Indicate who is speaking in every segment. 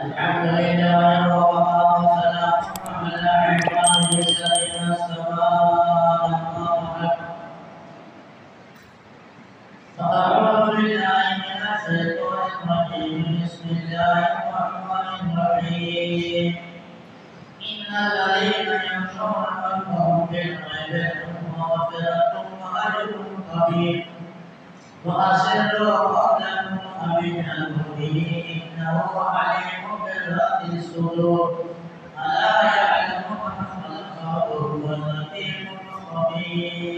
Speaker 1: الحمد لله وكفى وسلام على عباده الذين اصطفى أما بعد فأعوذ بالله من الشيطان الرجيم بسم الله الرحمن الرحيم إن الذين يخشون ربهم بالغيب لهم مغفرة وأجر كبير وأسروا قولكم أو اجهروا به إنه عليم بذات الصدور ألا يعلم من خلق وهو اللطيف الخبير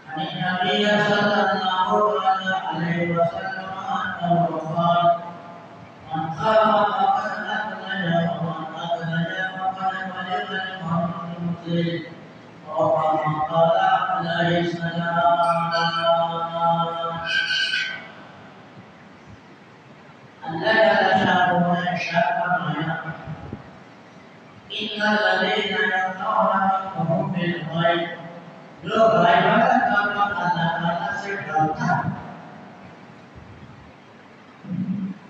Speaker 1: عن النبي صلى الله عليه وسلم أنه قال من خاف فقد أخرج ومن أخرج فقد بلغ المنزل وكما قال عليه السلام Allah Jalla Sha'nuhu irsyad Innal ladzina yaquluna rabbahum bil ghaib lo ghaibatan kama Allah se berkata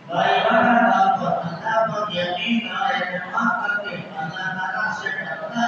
Speaker 1: ghaibatan kama Allah berjanji kalau maaf ke Allah Taala se berkata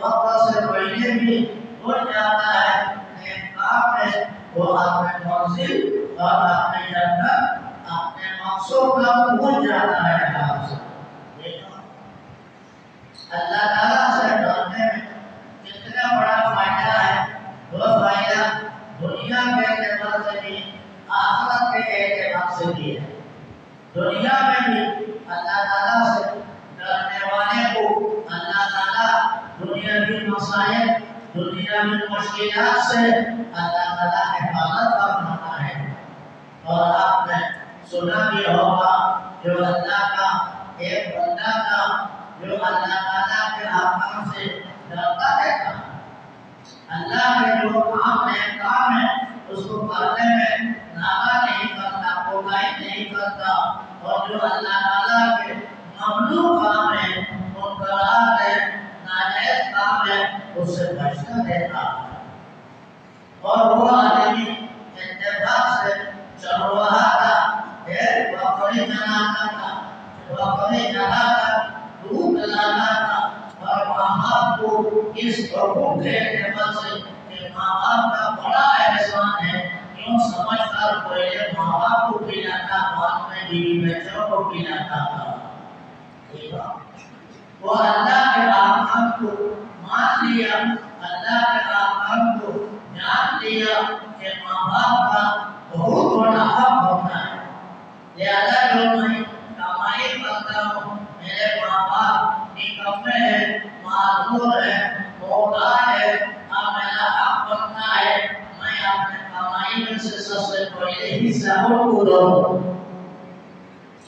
Speaker 1: وقت سے پہلے بھی اٹھ جاتا ہے ایک کام ہے وہ اپنے منزل اور اپنے جنت اپنے مقصود کا بھول جاتا ہے آپ سے اللہ تعالیٰ سے ڈرنے میں کتنا بڑا فائدہ ہے وہ فائدہ دنیا کے اعتبار سے بھی آخرت کے اعتبار سے بھی ہے دنیا میں بھی اللہ تعالیٰ سے ڈرنے والے کو اللہ تعالیٰ دنیاوی مسائل دنیاوی مشکلات سے اللہ تعالیٰ حفاظت فرماتا ہے اور آپ نے سنا بھی ہوگا جو اللہ کا ایک بندہ تھا جو اللہ تعالیٰ کے احکام سے ڈرتا رہتا اللہ کے جو کام ہے اس کو کرنے میں ناغہ نہیں کرتا کوتاہی نہیں کرتا اور جو اللہ تعالیٰ کے ممنوع کام ہے منکرات ہے ناجائز کام ہے اس سے بچتا رہتا اور وہ آدمی اتفاق سے چل رہا تھا ایک بکری چلاتا تھا بکری چلا کر دودھ لانا تھا اور ماں باپ کو اس حکم کے اعتبار سے کہ ماں باپ کا بڑا احسان ہے کیوں سمجھ کر پہلے ماں باپ کو پلاتا بعد میں بیوی بچوں کو پلاتا تھا وہ اللہ کے احکام کو مان لیا اللہ کے احکام کو جان لیا کہ ماں باپ کا بہت بڑا حق ہوتا ہے لہذا جو میں کمائی کرتا ہوں میرے ماں باپ نکمے ہیں معذور ہیں محتاج ہے اب میرا حق بنتا ہے میں اپنے کمائی میں سے سب سے پہلے حصہ کو دوں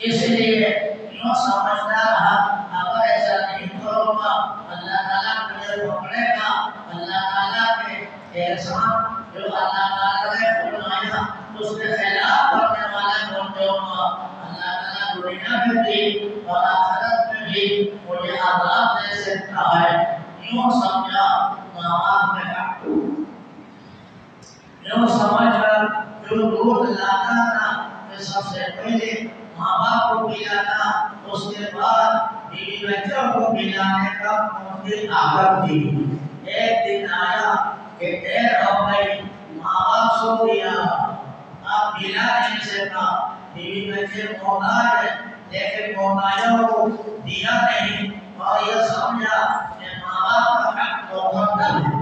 Speaker 1: اس لیے یوں سمجھتا رہا اگر ایسا نہیں کروں گا اللہ تعالیٰ مجھے پکڑے گا اللہ تعالیٰ کے احسان جو اللہ تعالیٰ نے فرمایا اس کے خلاف کرنے والا بن جاؤں گا اللہ تعالیٰ دنیا میں بھی اور آخرت میں بھی مجھے عذاب دے سکتا ہے یوں سمجھا ماں باپ میں حق یوں سمجھ کر جو دودھ لاتا تھا کہ سب سے پہلے ماں باپ کو پلانا اس کے بعد بیوی بچوں کو پلانے کا ممکن عادت تھی ایک دن آیا کہ دیر ہو گئی ماں باپ سو گیا آپ پلا نہیں سکا بیوی بچے محتاج ہے لیکن محتاجوں کو دیا نہیں اور یہ سمجھا کہ ماں باپ کا حق مقدم ہے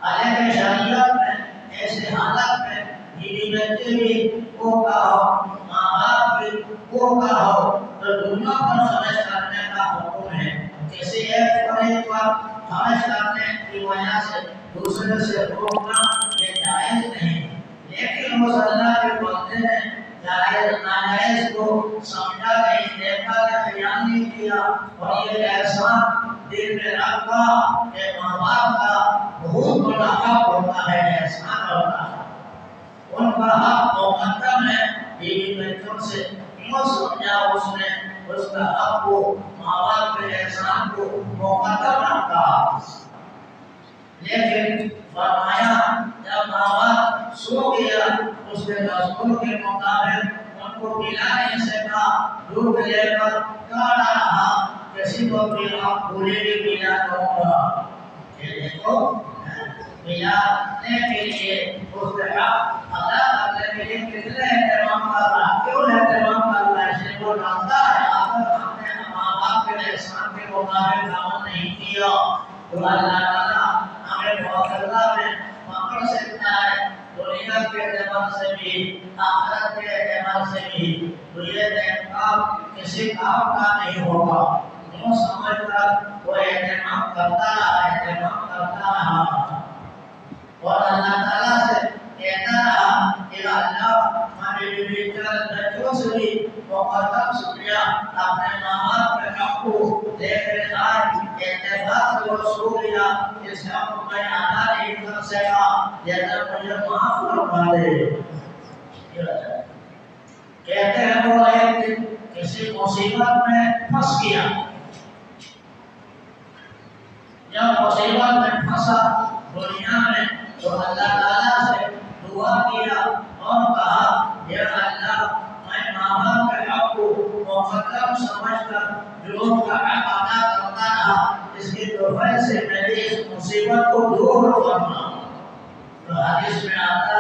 Speaker 1: علیہ شریعت میں ایسے حالت میں بیوی بچے بھی کو کہو ماں باپ بھی کو کہو تو دنیا پر خرچ کرنے کا حکم ہے کسی ایک فرد پر خرچ کرنے کی وجہ سے دوسرے سے روکنا یہ جائز نہیں لیکن وہ اللہ کے بندے نے جائز ناجائز کو سمجھا نہیں دیکھا کہ خیال نہیں کیا اور یہ احسان دل میں رکھا کہ ماں باپ کا بہت بڑا حق ہوتا ہے احسان ہوتا ہے ان کا حق مقدم ہے بیوی بچوں سے کیوں سمجھا اس نے اس کا حق کو ماں باپ کے احسان کو مقدم رکھا لیکن فرمایا جب ماں باپ سو گیا اس کے دستور کے مطابق ان کو پلا نہیں سکا دودھ لے کر کھانا رہا کسی کو بھی آپ بھولے بھی پلا دوں گا یہ دیکھو پلانے کے لیے اس کے حق ادا کرنے کے لیے کتنے اہتمام کر رہا کیوں اہتمام کر رہا ہے اس لیے وہ جانتا ہے اگر ہم نے ماں باپ کے احسان کے مطابق عمل نہیں کیا تو اللہ تعالیٰ ہمیں معاخذہ میں پکڑ سکتا ہے دنیا کے اعتبار سے بھی آخرت کے اعتبار سے بھی تو یہ انتخاب کسی کام کا نہیں ہوگا یوں سمجھ کر وہ اہتمام کرتا رہا اور اللہ تعالیٰ سے کہتا رہا کہ اللہ ہمیں بھی بچوں سے بھی مقدم شکریہ اپنے ماں باپ کے حق کو دیکھ آج اتفاق سے وہ سو گیا اس حق کو میں ادا نہیں کر سکا یہ مجھے معاف فرما دے کہتے ہیں وہ ایک دن کسی مصیبت میں پھنس گیا جب مصیبت میں پھنسا دنیا میں تو اللہ تعالیٰ سے دعا کیا اور کہا یا اللہ میں ماں باپ کے حق کو مقدم سمجھ کر جو کا حق ادا کرتا رہا اس کے توفیق سے میری اس مصیبت کو دور فرما۔ تو حدیث میں آتا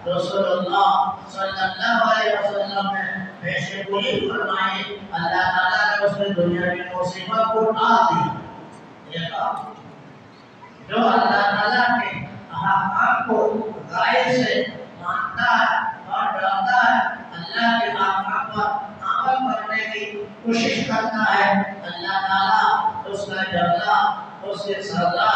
Speaker 1: رسول اللہ صلی اللہ علیہ وسلم نے پیش گوئی فرمائی، اللہ تعالیٰ نے اس میں دنیا کی مصیبت کو ٹال دی۔ جو اللہ تعالیٰ کے احکام کو غائب سے مانتا ہے اور ڈرتا ہے، اللہ کے احکام پر عمل کرنے کی کوشش کرتا ہے، اللہ تعالیٰ اس کا جزا، اس کے سزا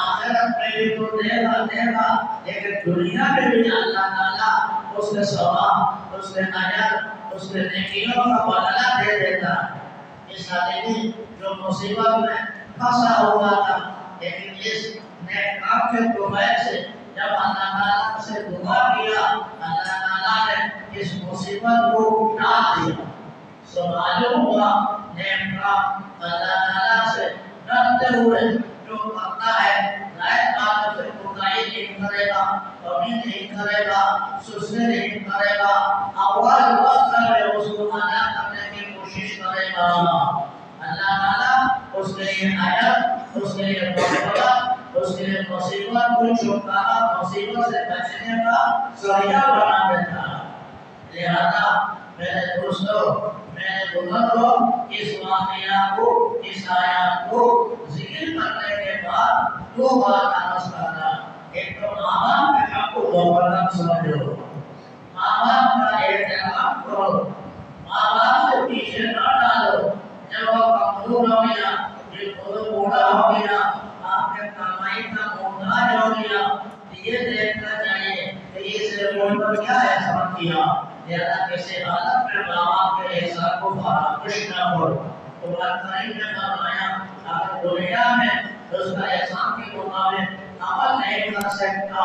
Speaker 1: آخرت میں بھی تو دے گا، لیکن دنیا میں بھی اللہ تعالیٰ اس کے ثواب، اس کے اجر، اس کے نیکیوں کا بدلہ دے دیتا ہے۔ اس آدمی جو مصیبت میں پھنسا ہوا تھا، لیکن اس نیک کام کے توفیق سے جب اللہ تعالیٰ سے دعا کیا، اللہ تعالیٰ نے اس مصیبت کو ٹال دیا۔ سو معلوم ہوا نیک کام اللہ تعالیٰ سے ڈرتے ہوئے جو کرتا ہے، غیر باتوں سے کوتاہی نہیں کرے گا، کمی نہیں کرے گا، سستی نہیں کرے گا، اول وقت میں اس کو ادا کرنے کی کوشش کرے گا، اللہ تعالیٰ اس کے لیے اجر، اس کے لیے مغفرت، اس کے لیے مصیبت کو چھٹکارا، مصیبت سے بچنے کا ذریعہ بنا دیتا ہے۔ لہذا میرے دوستوں، میرے بزرگوں، اس واقعہ کو، اس آیات کو ذکر کرنے کے بعد دو بات عرض کرنا۔ ایک تو ماں باپ کے حق کو زبردست سمجھو، ماں باپ کا احترام کرو، ماں باپ سے پیچھے نہ ڈالو۔ جب وہ کمزور ہو گیا، جب وہ بوڑھا ہو گیا، آپ کے کمائی کا محتاج ہو گیا، یہ دیکھنا چاہیے کہ اس نے مجھ پر کیا احسان کیا۔ لہذا کسی حالت میں ماں باپ کے احسان کو فراموش نہ کرو۔ قرآن کریم نے فرمایا اگر دنیا میں اس کا احسان کے مطابق عمل نہیں کر سکتا،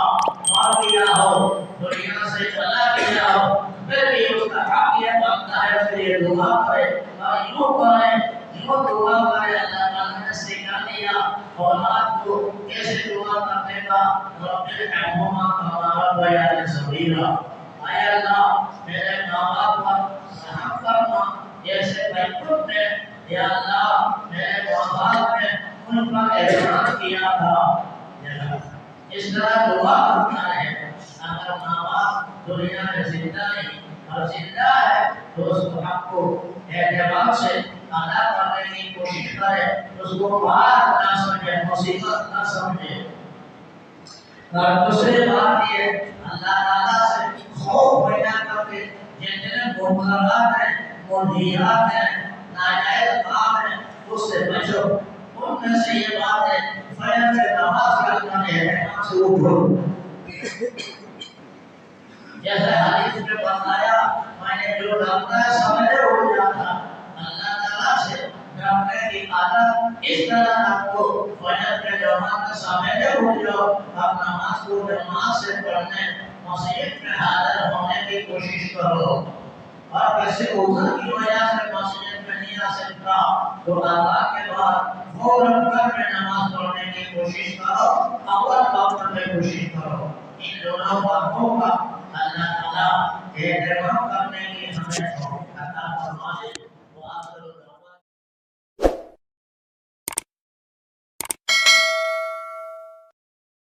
Speaker 1: مر گیا ہو، دنیا سے چلا گیا ہو، پھر بھی اس کا حق یہ بنتا ہے اس کے لیے دعا کرے اور یوں کرے، یوں دعا کرے۔ اللہ تعالیٰ نے سکھا دیا اولاد کو کیسے دعا کرنے کا، رب ارحمہما کما ربیانی صغیرا۔ اے اللہ میرے ماں باپ پر رحم کرنا، جیسے میں خود نے یا اللہ میرے ماں باپ نے ان پر احسان کیا تھا۔ اس طرح دعا کرنا ہے۔ اگر ماں باپ دنیا میں زندہ نہیں اور زندہ ہے تو اس کو حق کو اعتبار سے ادا کرنے کی کوشش کرے، اس کو بات نہ سمجھے، مصیبت نہ سمجھے۔ اور دوسری بات یہ اللہ تعالیٰ سے خوف پیدا کر کے جتنے منکرات ہیں، منہیات ہیں، ناجائز کام ہیں، اس سے بچو۔ ان میں سے یہ بات ہے فجر سے نماز کا اہتمام سے اٹھو۔ جیسے حدیث میں بتایا، میں نے جو ڈرتا ہے سمجھے اٹھ جاتا۔ اللہ تعالیٰ سے ڈرنے کی عادت اس طرح رکھو، فجر کے جماعت میں سمجھے اٹھ جاؤ، اب نماز کو جماعت سے پڑھنے، مسجد میں حاضر ہونے کی کوشش کرو۔ اور کسی عذر کی وجہ سے مسجد میں نہیں آ سکتا تو اذان کے بعد فوراً گھر میں نماز پڑھنے کی کوشش کرو، اول وقت میں کوشش کرو۔ ان دونوں باتوں کا اللہ تعالیٰ اہتمام کرنے کی ہمیں